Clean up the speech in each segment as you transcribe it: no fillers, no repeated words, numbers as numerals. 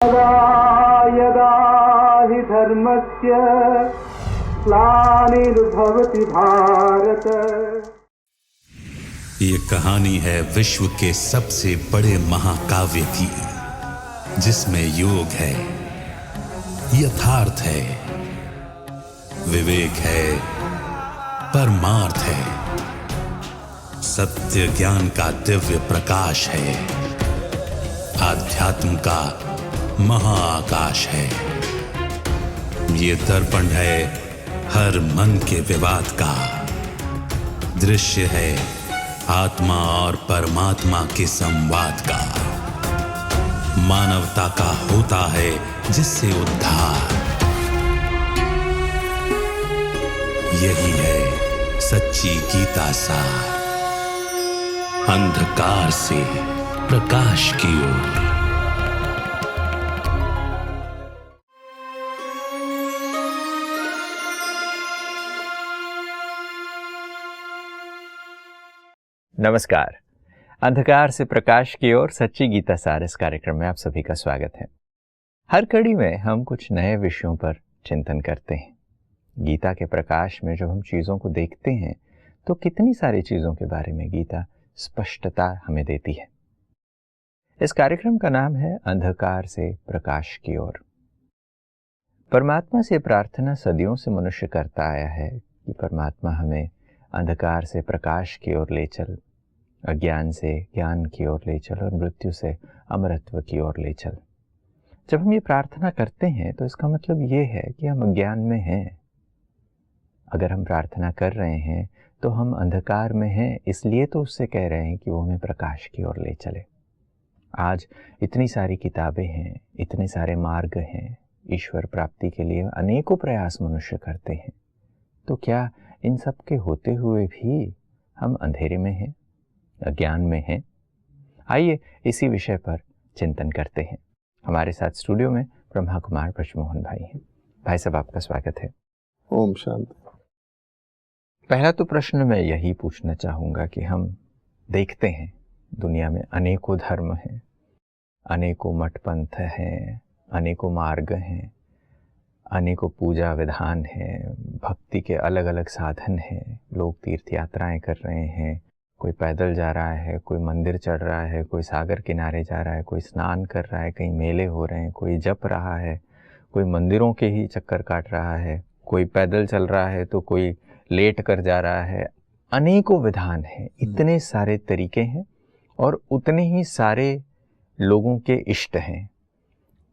यदा यदा हि धर्मस्य ग्लानिर्भवति भारत। ये कहानी है विश्व के सबसे बड़े महाकाव्य की, जिसमें योग है, यथार्थ है, विवेक है, परमार्थ है, सत्य ज्ञान का दिव्य प्रकाश है, आध्यात्म का महाआकाश है। ये दर्पण है हर मन के विवाद का, दृश्य है आत्मा और परमात्मा के संवाद का, मानवता का होता है जिससे उद्धार। यही है सच्ची गीता सार, अंधकार से प्रकाश की ओर। नमस्कार। अंधकार से प्रकाश की ओर सच्ची गीता सार इस कार्यक्रम में आप सभी का स्वागत है। हर कड़ी में हम कुछ नए विषयों पर चिंतन करते हैं। गीता के प्रकाश में जब हम चीज़ों को देखते हैं तो कितनी सारी चीज़ों के बारे में गीता स्पष्टता हमें देती है। इस कार्यक्रम का नाम है अंधकार से प्रकाश की ओर। परमात्मा से प्रार्थना सदियों से मनुष्य करता आया है कि परमात्मा हमें अंधकार से प्रकाश की ओर ले चल, अज्ञान से ज्ञान की ओर ले चल और मृत्यु से अमरत्व की ओर ले चल। जब हम ये प्रार्थना करते हैं तो इसका मतलब ये है कि हम अज्ञान में हैं। अगर हम प्रार्थना कर रहे हैं तो हम अंधकार में हैं, इसलिए तो उससे कह रहे हैं कि वो हमें प्रकाश की ओर ले चले। आज इतनी सारी किताबें हैं, इतने सारे मार्ग हैं, ईश्वर प्राप्ति के लिए अनेकों प्रयास मनुष्य करते हैं, तो क्या इन सब के होते हुए भी हम अंधेरे में हैं, अज्ञान में हैं? आइए इसी विषय पर चिंतन करते हैं। हमारे साथ स्टूडियो में ब्रह्मा कुमार ब्रजमोहन भाई हैं। भाई साहब, आपका स्वागत है। ओम शांति। पहला तो प्रश्न मैं यही पूछना चाहूँगा कि हम देखते हैं दुनिया में अनेकों धर्म हैं, अनेकों मठ पंथ हैं, अनेकों मार्ग हैं, अनेकों पूजा विधान हैं, भक्ति के अलग अलग साधन हैं। लोग तीर्थ यात्राएं कर रहे हैं, कोई पैदल जा रहा है, कोई मंदिर चढ़ रहा है, कोई सागर किनारे जा रहा है, कोई स्नान कर रहा है, कहीं मेले हो रहे हैं, कोई जप रहा है, कोई मंदिरों के ही चक्कर काट रहा है, कोई पैदल चल रहा है तो कोई लेट कर जा रहा है। अनेकों विधान हैं, इतने सारे तरीके हैं और उतने ही सारे लोगों के इष्ट हैं।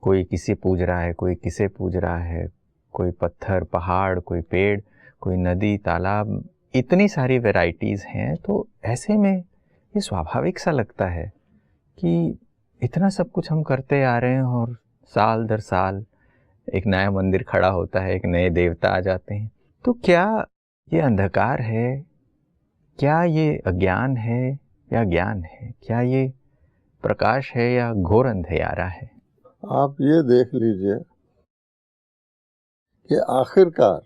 कोई किसे पूज रहा है, कोई किसे पूज रहा है, कोई पत्थर पहाड़, कोई पेड़, कोई नदी तालाब, इतनी सारी वैरायटीज़ हैं। तो ऐसे में ये स्वाभाविक सा लगता है कि इतना सब कुछ हम करते आ रहे हैं और साल दर साल एक नया मंदिर खड़ा होता है, एक नए देवता आ जाते हैं। तो क्या ये अंधकार है, क्या ये अज्ञान है या ज्ञान है, क्या ये प्रकाश है या घोर अंधेरा है? आप ये देख लीजिए कि आखिरकार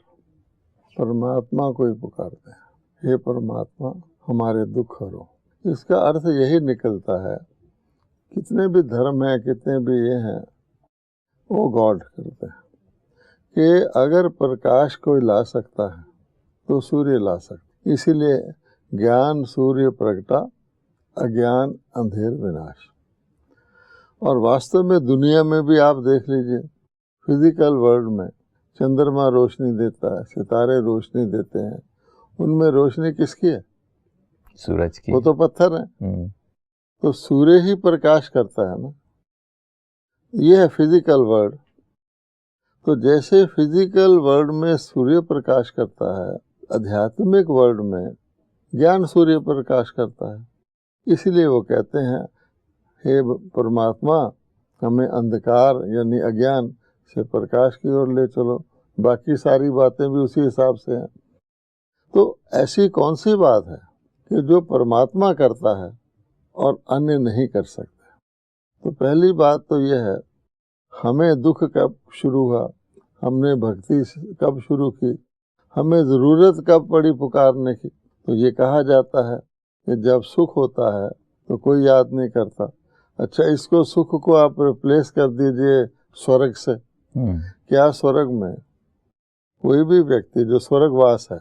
परमात्मा को ही पुकारते हैं, हे परमात्मा हमारे दुख हरो। इसका अर्थ यही निकलता है, कितने भी धर्म हैं, कितने भी ये हैं, वो गॉड करते हैं कि अगर प्रकाश कोई ला सकता है तो सूर्य ला सकता। इसीलिए ज्ञान सूर्य प्रगटा, अज्ञान अंधेर विनाश। और वास्तव में दुनिया में भी आप देख लीजिए, फिजिकल वर्ल्ड में चंद्रमा रोशनी देता है, सितारे रोशनी देते हैं, उनमें रोशनी किसकी है? सूरज की। वो तो पत्थर है। तो सूर्य ही प्रकाश करता है ना। ये है फिजिकल वर्ल्ड। तो जैसे फिजिकल वर्ल्ड में सूर्य प्रकाश करता है, आध्यात्मिक वर्ल्ड में ज्ञान सूर्य प्रकाश करता है। इसलिए वो कहते हैं, हे परमात्मा हमें अंधकार यानी अज्ञान से प्रकाश की ओर ले चलो। बाकी सारी बातें भी उसी हिसाब से हैं। तो ऐसी कौन सी बात है कि जो परमात्मा करता है और अन्य नहीं कर सकते? तो पहली बात तो यह है, हमें दुख कब शुरू हुआ, हमने भक्ति कब शुरू की, हमें ज़रूरत कब पड़ी पुकारने की? तो ये कहा जाता है कि जब सुख होता है तो कोई याद नहीं करता, अच्छा, इसको सुख को आप रिप्लेस कर दीजिए स्वर्ग से। क्या स्वर्ग में कोई भी व्यक्ति जो स्वर्गवास है,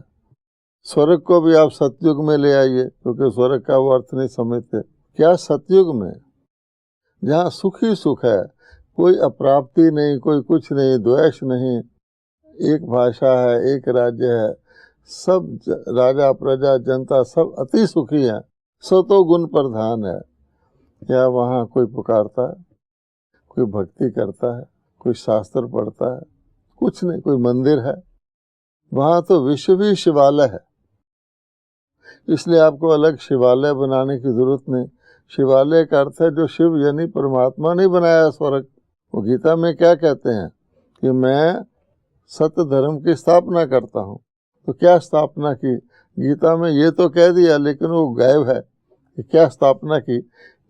स्वर्ग को भी आप सतयुग में ले आइए, क्योंकि स्वर्ग का वो अर्थ नहीं समझते। क्या सतयुग में, जहाँ सुख ही सुख है, कोई अप्राप्ति नहीं, कोई कुछ नहीं, द्वेष नहीं, एक भाषा है, एक राज्य है, सब राजा प्रजा जनता सब अति सुखी है, सतो गुण प्रधान है। क्या वहाँ कोई पुकारता है, कोई भक्ति करता है, कोई शास्त्र पढ़ता है? कुछ नहीं। कोई मंदिर है? वहाँ तो विश्व ही शिवालय है। इसलिए आपको अलग शिवालय बनाने की जरूरत नहीं। शिवालय का अर्थ है जो शिव यानी परमात्मा ने बनाया स्वर्ग। वो गीता में क्या कहते हैं कि मैं सत्य धर्म की स्थापना करता हूँ। तो क्या स्थापना की? गीता में ये तो कह दिया, लेकिन वो गायब है कि क्या स्थापना की।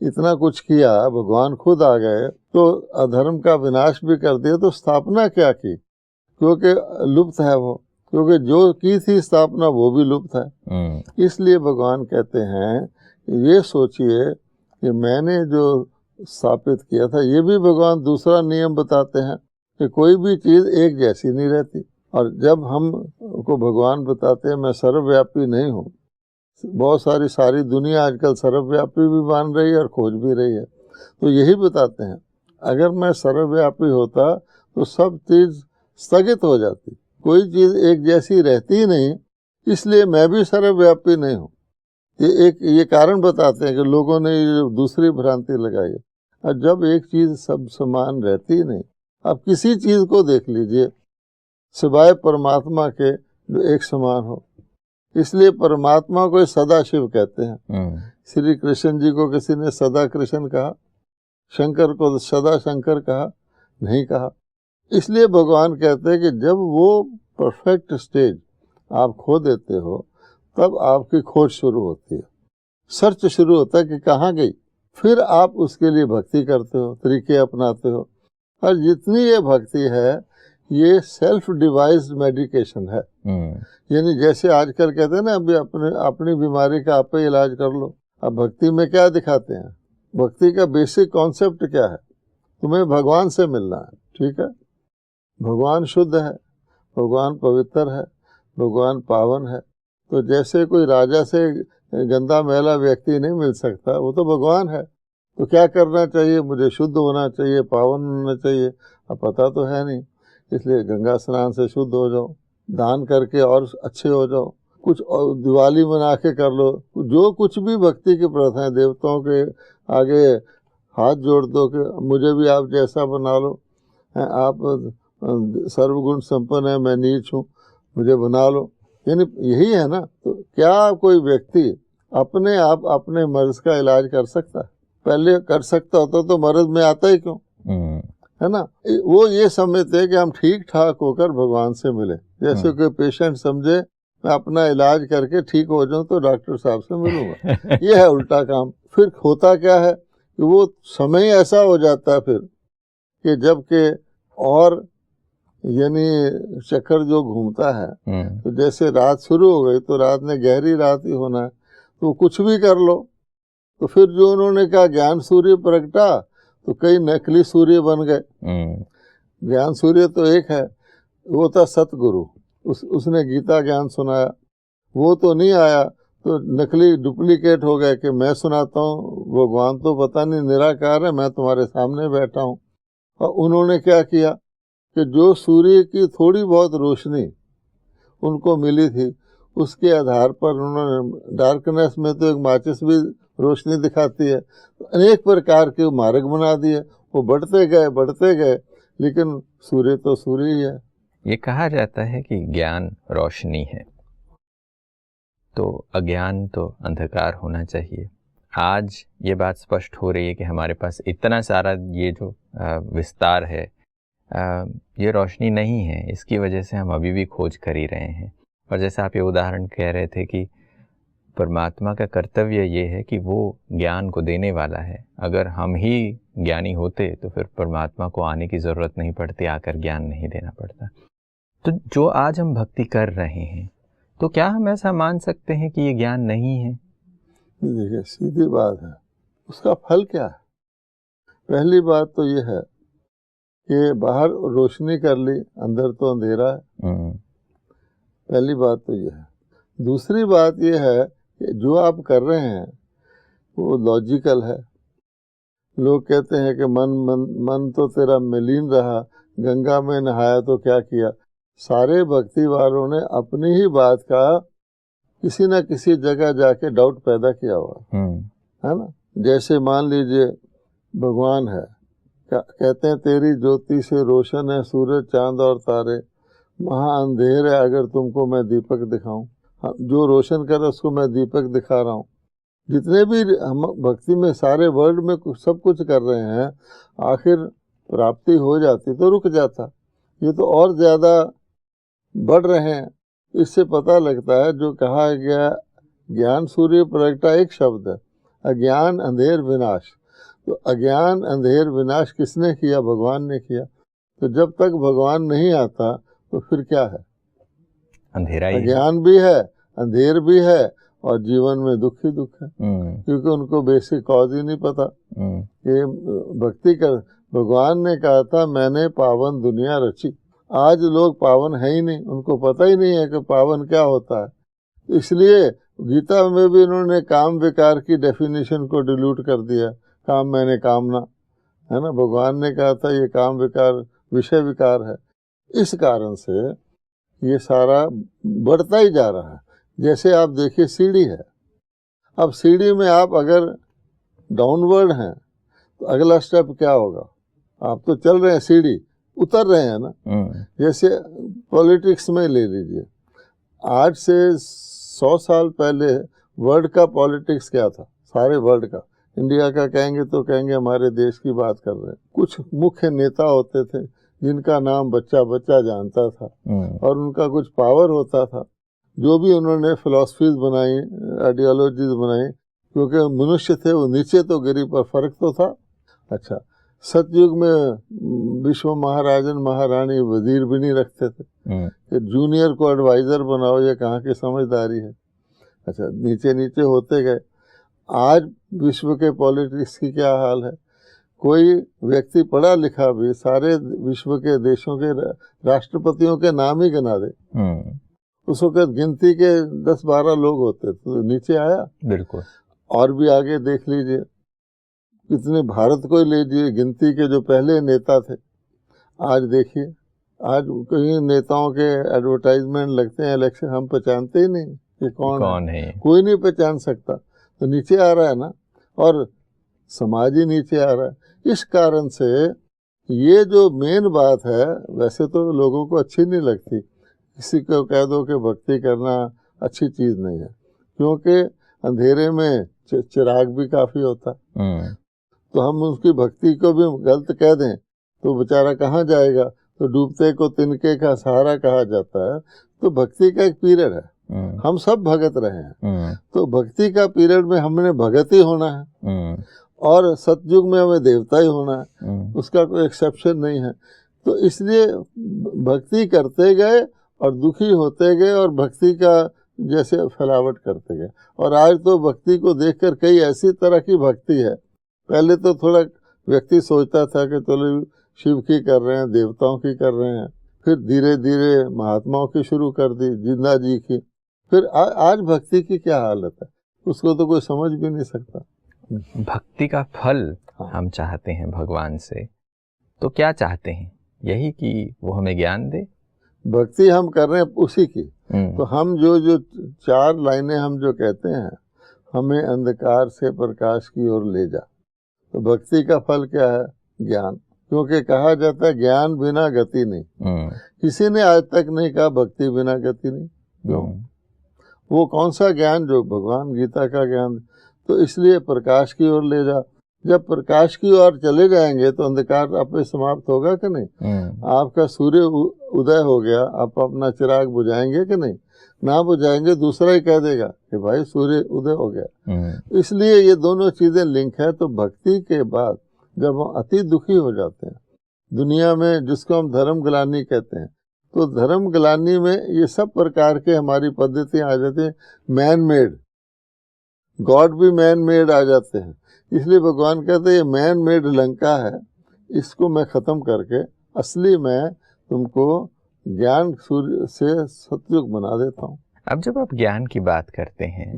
इतना कुछ किया, भगवान खुद आ गए तो अधर्म का विनाश भी कर दिया, तो स्थापना क्या की? क्योंकि लुप्त है वो, क्योंकि जो की थी स्थापना वो भी लुप्त है। इसलिए भगवान कहते हैं ये सोचिए कि मैंने जो स्थापित किया था, ये भी भगवान दूसरा नियम बताते हैं कि कोई भी चीज़ एक जैसी नहीं रहती। और जब हम को भगवान बताते हैं मैं सर्वव्यापी नहीं हूँ, बहुत सारी दुनिया आजकल सर्वव्यापी भी मान रही है और खोज भी रही है, तो यही बताते हैं अगर मैं सर्वव्यापी होता तो सब चीज़ स्थगित हो जाती, कोई चीज़ एक जैसी रहती ही नहीं। इसलिए मैं भी सर्वव्यापी नहीं हूँ। ये कारण बताते हैं कि लोगों ने दूसरी भ्रांति लगाई है। और जब एक चीज़ सब समान रहती ही नहीं, आप किसी चीज़ को देख लीजिए सिवाय परमात्मा के जो एक समान हो। इसलिए परमात्मा को सदा शिव कहते हैं। श्री कृष्ण जी को किसी ने सदा कृष्ण कहा, शंकर को सदा शंकर कहा नहीं कहा। इसलिए भगवान कहते हैं कि जब वो परफेक्ट स्टेज आप खो देते हो, तब आपकी खोज शुरू होती है, सर्च शुरू होता है कि कहाँ गई। फिर आप उसके लिए भक्ति करते हो, तरीके अपनाते हो। और जितनी ये भक्ति है ये सेल्फ डिवाइस्ड मेडिकेशन है। यानी जैसे आजकल कहते हैं ना, अभी अपनी बीमारी का आप ही इलाज कर लो। अब भक्ति में क्या दिखाते हैं? भक्ति का बेसिक कॉन्सेप्ट क्या है? तुम्हें भगवान से मिलना है, ठीक है। भगवान शुद्ध है, भगवान पवित्र है, भगवान पावन है। तो जैसे कोई राजा से गंदा मैला व्यक्ति नहीं मिल सकता, वो तो भगवान है। तो क्या करना चाहिए? मुझे शुद्ध होना चाहिए, पावन होना चाहिए। अब पता तो है नहीं, इसलिए गंगा स्नान से शुद्ध हो जाओ, दान करके और अच्छे हो जाओ, कुछ दिवाली मना के कर लो, जो कुछ भी भक्ति की प्रथाएं, देवताओं के आगे हाथ जोड़ दो कि मुझे भी आप जैसा बना लो, आप सर्वगुण संपन्न है, मैं नीच हूँ, मुझे बना लो। यानी यही है ना। तो क्या कोई व्यक्ति अपने आप अपने मर्ज का इलाज कर सकता है? पहले कर सकता होता तो मर्ज में आता ही क्यों, है ना। वो ये समझते हैं कि हम ठीक ठाक होकर भगवान से मिले। जैसे कोई पेशेंट समझे मैं अपना इलाज करके ठीक हो जाऊं तो डॉक्टर साहब से मिलूंगा। ये है उल्टा काम। फिर होता क्या है कि वो समय ऐसा हो जाता है फिर कि जबकि और यानी चक्कर जो घूमता है, तो जैसे रात शुरू हो गई तो रात में गहरी रात ही होना है, तो कुछ भी कर लो। तो फिर जो उन्होंने कहा ज्ञान सूर्य प्रगटा, तो कई नकली सूर्य बन गए। ज्ञान सूर्य तो एक है, वो था सतगुरु, उसने गीता ज्ञान सुनाया। वो तो नहीं आया तो नकली डुप्लीकेट हो गए कि मैं सुनाता हूँ, भगवान तो पता नहीं निराकार है, मैं तुम्हारे सामने बैठा हूँ। और उन्होंने क्या किया कि जो सूर्य की थोड़ी बहुत रोशनी उनको मिली थी, उसके आधार पर उन्होंने डार्कनेस में तो एक माचिस भी रोशनी दिखाती है, तो अनेक प्रकार के मार्ग बना दिए। वो बढ़ते गए, लेकिन सूर्य तो सूर्य ही है। ये कहा जाता है कि ज्ञान रोशनी है, तो अज्ञान तो अंधकार होना चाहिए। आज ये बात स्पष्ट हो रही है कि हमारे पास इतना सारा ये जो विस्तार है, ये रोशनी नहीं है। इसकी वजह से हम अभी भी खोज कर ही रहे हैं। और जैसे आप ये उदाहरण कह रहे थे कि परमात्मा का कर्तव्य ये है कि वो ज्ञान को देने वाला है। अगर हम ही ज्ञानी होते तो फिर परमात्मा को आने की ज़रूरत नहीं पड़ती, आकर ज्ञान नहीं देना पड़ता। तो जो आज हम भक्ति कर रहे हैं, तो क्या हम ऐसा मान सकते हैं कि ये ज्ञान नहीं है? देखिए सीधी बात है, उसका फल क्या है? पहली बात तो ये है कि बाहर रोशनी कर ली, अंदर तो अंधेरा है। पहली बात तो ये है। दूसरी बात ये है कि जो आप कर रहे हैं वो लॉजिकल है। लोग कहते हैं कि मन तो तेरा मलिन रहा, गंगा में नहाया तो क्या किया। सारे भक्ति वालों ने अपनी ही बात का किसी न किसी जगह जाके डाउट पैदा किया हुआ है ना। जैसे मान लीजिए भगवान है, कहते हैं तेरी ज्योति से रोशन है सूरज चांद और तारे, महा अंधेर है अगर तुमको मैं दीपक दिखाऊं। जो रोशन करे उसको मैं दीपक दिखा रहा हूँ। जितने भी हम भक्ति में सारे वर्ल्ड में सब कुछ कर रहे हैं, आखिर प्राप्ति हो जाती तो रुक जाता। ये तो और ज़्यादा बढ़ रहे हैं। इससे पता लगता है जो कहा गया ज्ञान सूर्य प्रगटा एक शब्द है, अज्ञान अंधेर विनाश। तो अज्ञान अंधेर विनाश किसने किया? भगवान ने किया। तो जब तक भगवान नहीं आता तो फिर क्या है? अंधेरा ही। अज्ञान भी है, अंधेर भी है और जीवन में दुख ही दुख है। क्योंकि उनको बेसिक कॉज ही नहीं पता कि भक्ति कर। भगवान ने कहा था मैंने पावन दुनिया रची। आज लोग पावन है ही नहीं, उनको पता ही नहीं है कि पावन क्या होता है। इसलिए गीता में भी उन्होंने काम विकार की डेफिनेशन को डिल्यूट कर दिया। काम मैंने कामना, है ना। भगवान ने कहा था ये काम विकार विषय विकार है। इस कारण से ये सारा बढ़ता ही जा रहा है। जैसे आप देखिए सीढ़ी है, अब सीढ़ी में आप अगर डाउनवर्ड हैं तो अगला स्टेप क्या होगा? आप तो चल रहे हैं, सीढ़ी उतर रहे हैं ना। जैसे पॉलिटिक्स में ले लीजिए, आज से 100 साल पहले वर्ल्ड का पॉलिटिक्स क्या था? सारे वर्ल्ड का। इंडिया का कहेंगे तो कहेंगे हमारे देश की बात कर रहे हैं। कुछ मुख्य नेता होते थे जिनका नाम बच्चा बच्चा जानता था और उनका कुछ पावर होता था। जो भी उन्होंने फिलॉसफीज बनाई, आइडियोलॉजीज बनाई, क्योंकि मनुष्य थे वो नीचे तो गिरी पर फर्क तो था। अच्छा, सतयुग में विश्व महाराजन महारानी वजीर भी नहीं रखते थे कि जूनियर को एडवाइजर बनाओ, ये कहाँ की समझदारी है। अच्छा, नीचे नीचे होते गए। आज विश्व के पॉलिटिक्स की क्या हाल है? कोई व्यक्ति पढ़ा लिखा भी सारे विश्व के देशों के राष्ट्रपतियों के नाम ही गिना दे, उस वक्त गिनती के 10-12 लोग होते तो नीचे आया। बिल्कुल। और भी आगे देख लीजिए, कितने भारत को ही लीजिए, गिनती के जो पहले नेता थे, आज देखिए, आज कई नेताओं के एडवर्टाइजमेंट लगते हैं इलेक्शन, हम पहचानते ही नहीं कि कौन है। कोई नहीं पहचान सकता। तो नीचे आ रहा है ना, और समाज ही नीचे आ रहा है। इस कारण से ये जो मेन बात है, वैसे तो लोगों को अच्छी नहीं लगती। किसी को कह दो कि भक्ति करना अच्छी चीज़ नहीं है, क्योंकि अंधेरे में चिराग भी काफ़ी होता है। तो हम उसकी भक्ति को भी गलत कह दें तो बेचारा कहाँ जाएगा? तो डूबते को तिनके का सहारा कहा जाता है। तो भक्ति का एक पीरियड है, हम सब भगत रहे हैं। तो भक्ति का पीरियड में हमने भगत ही होना है, और सतयुग में हमें देवता ही होना है, उसका कोई एक्सेप्शन नहीं है। तो इसलिए भक्ति करते गए और दुखी होते गए और भक्ति का जैसे फैलावट करते गए। और आज तो भक्ति को देखकर कई ऐसी तरह की भक्ति है। पहले तो थोड़ा व्यक्ति सोचता था कि चलो शिव की कर रहे हैं, देवताओं की कर रहे हैं, फिर धीरे धीरे महात्माओं की शुरू कर दी, जिंदा जी की। फिर आज भक्ति की क्या हालत है, उसको तो कोई समझ भी नहीं सकता। भक्ति का फल हम चाहते हैं भगवान से, तो क्या चाहते हैं? यही कि वो हमें ज्ञान दे। भक्ति हम कर रहे हैं उसी की। तो हम जो 4 लाइनें हम जो कहते हैं, हमें अंधकार से प्रकाश की ओर ले जा, तो भक्ति का फल क्या है? ज्ञान। क्योंकि कहा जाता है ज्ञान बिना गति नहीं। किसी ने आज तक नहीं कहा भक्ति बिना गति नहीं। क्यों? वो कौन सा ज्ञान? जो भगवान गीता का ज्ञान। तो इसलिए प्रकाश की ओर ले जा। जब प्रकाश की ओर चले जाएंगे तो अंधकार आपे समाप्त होगा कि नहीं? आपका सूर्य उदय हो गया, आप अपना चिराग बुझाएंगे कि नहीं? ना बुझाएंगे, दूसरा ही कह देगा कि भाई सूर्य उदय हो गया। इसलिए ये दोनों चीजें लिंक है। तो भक्ति के बाद जब हम अति दुखी हो जाते हैं दुनिया में, जिसको हम धर्म ग्लानि कहते हैं, तो धर्म ग्लानि में ये सब प्रकार के हमारी पद्धतियां आ जाती हैं। मैन मेड, गॉड भी मैन मेड आ जाते हैं। इसलिए भगवान कहते हैं ये मैन मेड लंका है, इसको मैं खत्म करके असली मैं तुमको ज्ञान सूर्य से सतयुग बना देता हूँ। अब जब आप ज्ञान की बात करते हैं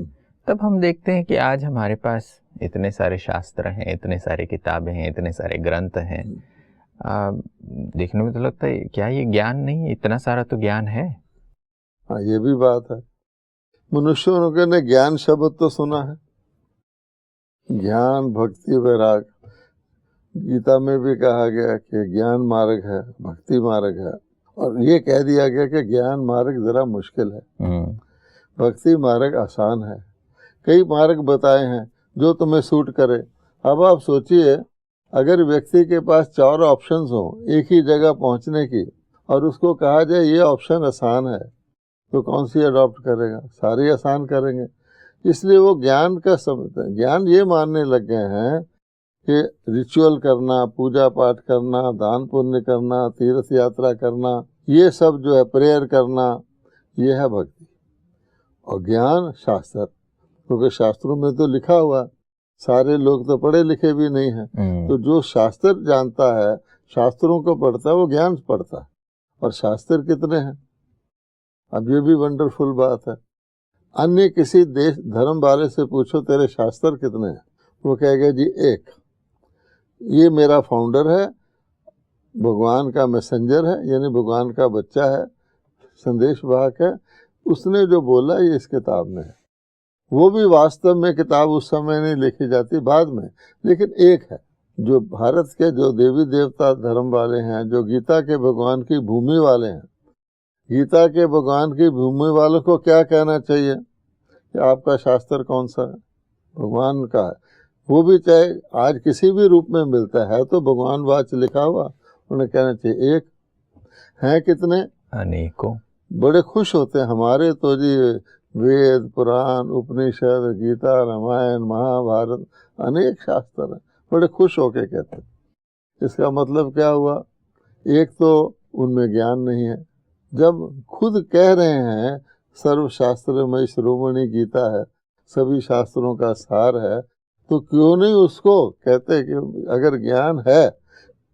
तब हम देखते हैं कि आज हमारे पास इतने सारे शास्त्र हैं, इतने सारे किताबें हैं, इतने सारे ग्रंथ हैं। देखने में तो लगता है क्या ये ज्ञान नहीं है? इतना सारा तो ज्ञान है। हाँ, ये भी बात है। मनुष्यों ने ज्ञान शब्द तो सुना है, ज्ञान भक्ति वैराग। गीता में भी कहा गया कि ज्ञान मार्ग है, भक्ति मार्ग है, और ये कह दिया गया कि ज्ञान मार्ग जरा मुश्किल है, भक्ति मार्ग आसान है। कई मार्ग बताए हैं जो तुम्हें सूट करे। अब आप सोचिए, अगर व्यक्ति के पास 4 ऑप्शंस हो एक ही जगह पहुंचने की, और उसको कहा जाए ये ऑप्शन आसान है, तो कौन सी अडॉप्ट करेगा? सारी आसान करेंगे। इसलिए वो ज्ञान का समझते हैं। ज्ञान ये मानने लग गए हैं कि रिचुअल करना, पूजा पाठ करना, दान पुण्य करना, तीर्थ यात्रा करना, ये सब जो है प्रेयर करना, ये है भक्ति। और ज्ञान शास्त्र, क्योंकि शास्त्रों में तो लिखा हुआ, सारे लोग तो पढ़े लिखे भी नहीं हैं, तो जो शास्त्र जानता है, शास्त्रों को पढ़ता है, वो ज्ञान पढ़ता है। और शास्त्र कितने हैं? अब ये भी वंडरफुल बात है। अन्य किसी देश धर्म वाले से पूछो तेरे शास्त्र कितने हैं, वो कहेगा जी 1। ये मेरा फाउंडर है, भगवान का मैसेंजर है, यानी भगवान का बच्चा है, संदेश वाहक है, उसने जो बोला ये इस किताब में है। वो भी वास्तव में किताब उस समय नहीं लिखी जाती, बाद में, लेकिन एक है। जो भारत के जो देवी देवता धर्म वाले हैं, जो गीता के भगवान की भूमि वाले हैं, गीता के भगवान की भूमि वालों को क्या कहना चाहिए कि आपका शास्त्र कौन सा है? भगवान का है। वो भी चाहे आज किसी भी रूप में मिलता है तो भगवान वाच लिखा हुआ, उन्हें कहना चाहिए 1। हैं कितने? अनेकों। बड़े खुश होते हैं हमारे तो जी, वेद, पुराण, उपनिषद, गीता, रामायण, महाभारत, अनेक शास्त्र हैं, बड़े खुश होके कहते हैं। इसका मतलब क्या हुआ? एक तो उनमें ज्ञान नहीं है। जब खुद कह रहे हैं सर्वशास्त्रमय शिरोमणि गीता है, सभी शास्त्रों का सार है, तो क्यों नहीं उसको कहते कि अगर ज्ञान है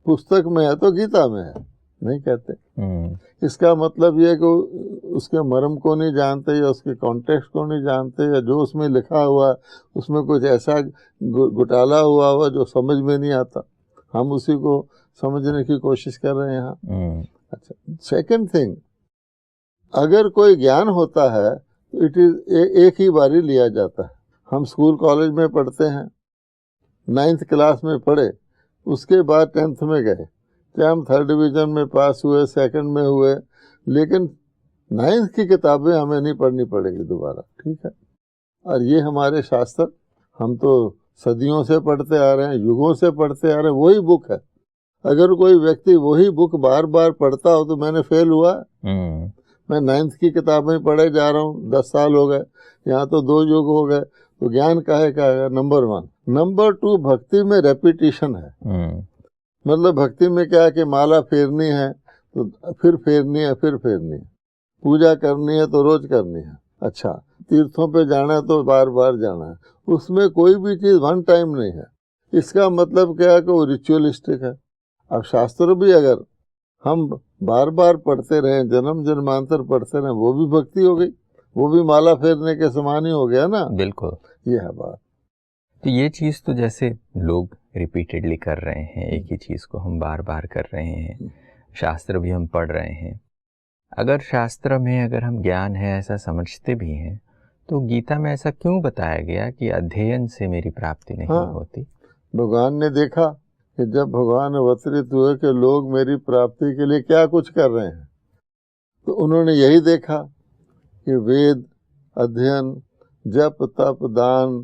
पुस्तक में है तो गीता में है? नहीं कहते। इसका मतलब ये कि उसके मर्म को नहीं जानते, या उसके कॉन्टेक्स्ट को नहीं जानते, या जो उसमें लिखा हुआ उसमें कुछ ऐसा घोटाला हुआ जो समझ में नहीं आता, हम उसी को समझने की कोशिश कर रहे हैं यहाँ। अच्छा, सेकंड थिंग, अगर कोई ज्ञान होता है तो इट इज एक ही बारी लिया जाता है। हम स्कूल कॉलेज में पढ़ते हैं, 9th क्लास में पढ़े, उसके बाद 10th में गए, चाहे हम 3rd डिवीजन में पास हुए, 2nd में हुए, लेकिन 9th की किताबें हमें नहीं पढ़नी पड़ेगी दोबारा, ठीक है? और ये हमारे शास्त्र हम तो सदियों से पढ़ते आ रहे हैं, युगों से पढ़ते आ रहे हैं, वही बुक है। अगर कोई व्यक्ति वही बुक बार बार पढ़ता हो तो मैंने फेल हुआ। मैं 9th की किताबें पढ़े जा रहा हूँ, 10 साल हो गए, यहाँ तो 2 युग हो गए, तो ज्ञान काहे का है? नंबर 1। नंबर 2, भक्ति में रेपिटेशन है। मतलब भक्ति में क्या है कि माला फेरनी है तो फिर फेरनी है, फिर फेरनी है, पूजा करनी है तो रोज करनी है, अच्छा तीर्थों पे जाना है तो बार बार जाना है, उसमें कोई भी चीज़ वन टाइम नहीं है। इसका मतलब क्या है कि वो रिचुअलिस्टिक है। अब शास्त्र भी अगर हम बार बार पढ़ते रहें, जन्म जन्मांतर पढ़ते रहें, वो भी भक्ति हो गई, वो भी माला फेरने के समान ही हो गया ना। बिल्कुल, ये है बात। तो ये चीज़ तो जैसे लोग रिपीटेडली कर रहे हैं, एक ही चीज़ को हम बार बार कर रहे हैं, शास्त्र भी हम पढ़ रहे हैं। अगर शास्त्र में अगर हम ज्ञान है ऐसा समझते भी हैं, तो गीता में ऐसा क्यों बताया गया कि अध्ययन से मेरी प्राप्ति नहीं होती? भगवान ने देखा कि जब भगवान अवतरित हुए कि लोग मेरी प्राप्ति के लिए क्या कुछ कर रहे हैं, तो उन्होंने यही देखा कि वेद, अध्ययन, जप, तप, दान,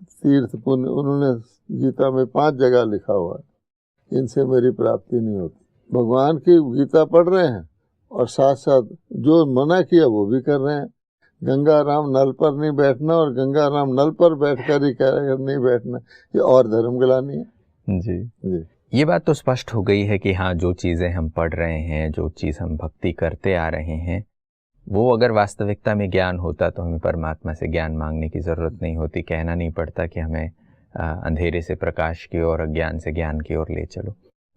तीर्थ, पुण्य, उन्होंने गीता में 5 जगह लिखा हुआ है, इनसे मेरी प्राप्ति नहीं होती। भगवान की गीता पढ़ रहे हैं और साथ साथ जो मना किया वो भी कर रहे हैं। गंगा राम नल पर नहीं बैठना और गंगा राम नल पर बैठकर ही कर नहीं बैठना, ये और धर्म गिलानी है। जी, ये बात तो स्पष्ट हो गई है कि हाँ, जो चीज़ें हम पढ़ रहे हैं, जो चीज़ हम भक्ति करते आ रहे हैं, वो अगर वास्तविकता में ज्ञान होता तो हमें परमात्मा से ज्ञान मांगने की ज़रूरत नहीं होती, कहना नहीं पड़ता कि हमें अंधेरे से प्रकाश की ओर, अज्ञान से ज्ञान की ओर ले चलो।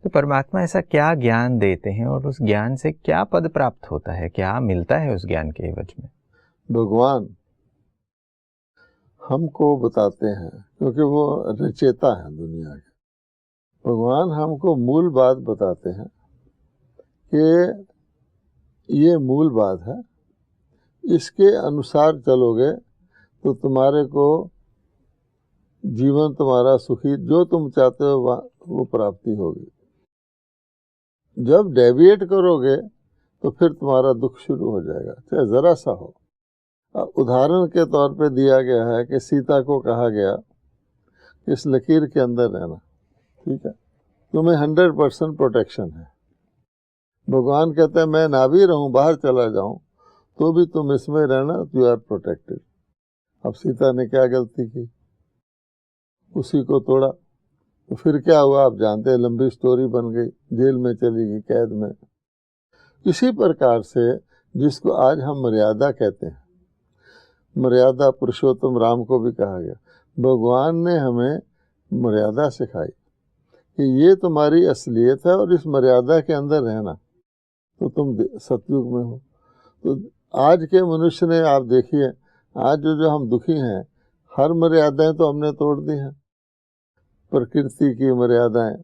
तो परमात्मा ऐसा क्या ज्ञान देते हैं और उस ज्ञान से क्या पद प्राप्त होता है, क्या मिलता है उस ज्ञान के एवज में? भगवान हमको बताते हैं, क्योंकि वो रचेता है दुनिया के। भगवान हमको मूल बात बताते हैं कि ये मूल बात है, इसके अनुसार चलोगे तो तुम्हारे को जीवन तुम्हारा सुखी, जो तुम चाहते हो वो प्राप्ति होगी। जब डेविएट करोगे तो फिर तुम्हारा दुख शुरू हो जाएगा, चाहे जरा सा हो। उदाहरण के तौर पे दिया गया है कि सीता को कहा गया इस लकीर के अंदर रहना, ठीक है, तुम्हें 100% प्रोटेक्शन है। भगवान कहते हैं मैं ना भी रहूं, बाहर चला जाऊं, तो भी तुम इसमें रहना, यू आर प्रोटेक्टेड। अब सीता ने क्या गलती की, उसी को तोड़ा, तो फिर क्या हुआ आप जानते हैं, लंबी स्टोरी बन गई, जेल में चली गई, कैद में। इसी प्रकार से जिसको आज हम मर्यादा कहते हैं, मर्यादा पुरुषोत्तम राम को भी कहा गया, भगवान ने हमें मर्यादा सिखाई कि ये तुम्हारी असलियत है और इस मर्यादा के अंदर रहना, तो तुम सतयुग में हो। तो आज के मनुष्य ने, आप देखिए आज जो हम दुखी हैं, हर मर्यादाएं तो हमने तोड़ दी हैं। प्रकृति की मर्यादाएं,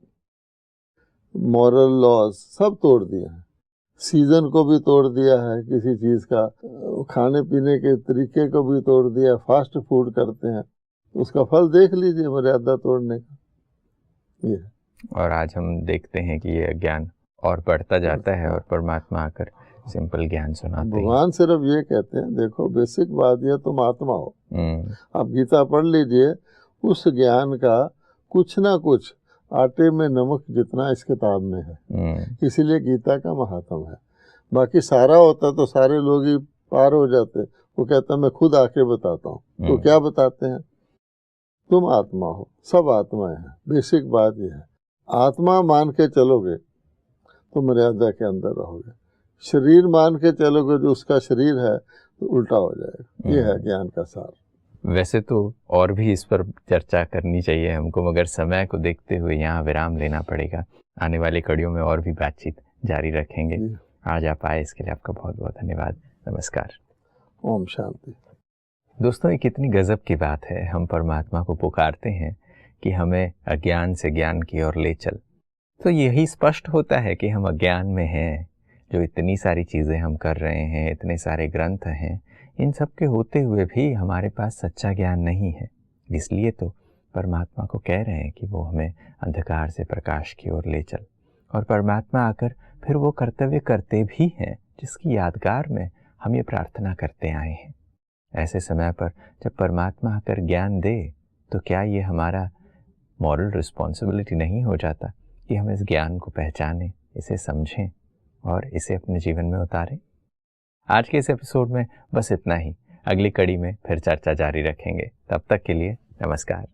मॉरल लॉज सब तोड़ दिए हैं। सीजन को भी तोड़ दिया है, किसी चीज़ का खाने पीने के तरीके को भी तोड़ दिया, फास्ट फूड करते हैं, उसका फल देख लीजिए मर्यादा तोड़ने का ये। और आज हम देखते हैं कि ये अज्ञान और बढ़ता जाता है और परमात्मा आकर सिंपल ज्ञान सुनाते हैं। भगवान सिर्फ ये कहते हैं, देखो बेसिक बात ये, तुम आत्मा हो। आप गीता पढ़ लीजिए, उस ज्ञान का कुछ ना कुछ आटे में नमक जितना इस किताब में है, इसीलिए गीता का महात्म है। बाकी सारा होता तो सारे लोग ही पार हो जाते। वो कहता मैं खुद आके बताता हूँ, तो क्या बताते हैं, तुम आत्मा हो, सब आत्माएं हैं। बेसिक बात यह है, आत्मा मान के चलोगे तो मर्यादा के अंदर रहोगे, शरीर मान के चलोगे जो उसका शरीर है तो उल्टा हो जाएगा। ये है ज्ञान का सार। वैसे तो और भी इस पर चर्चा करनी चाहिए हमको, मगर समय को देखते हुए यहाँ विराम लेना पड़ेगा। आने वाली कड़ियों में और भी बातचीत जारी रखेंगे। आज आप आए, इसके लिए आपका बहुत बहुत धन्यवाद। नमस्कार। ओम शांति। दोस्तों, ये कितनी गजब की बात है, हम परमात्मा को पुकारते हैं कि हमें अज्ञान से ज्ञान की ओर ले चल, तो यही स्पष्ट होता है कि हम अज्ञान में हैं। जो इतनी सारी चीज़ें हम कर रहे हैं, इतने सारे ग्रंथ हैं, इन सब के होते हुए भी हमारे पास सच्चा ज्ञान नहीं है। इसलिए तो परमात्मा को कह रहे हैं कि वो हमें अंधकार से प्रकाश की ओर ले चल। और परमात्मा आकर फिर वो कर्तव्य करते भी हैं जिसकी यादगार में हम ये प्रार्थना करते आए हैं। ऐसे समय पर जब परमात्मा आकर ज्ञान दे, तो क्या ये हमारा मॉरल रिस्पॉन्सिबिलिटी नहीं हो जाता कि हम इस ज्ञान को पहचानें, इसे समझें और इसे अपने जीवन में उतारें? आज के इस एपिसोड में बस इतना ही। अगली कड़ी में फिर चर्चा जारी रखेंगे। तब तक के लिए नमस्कार।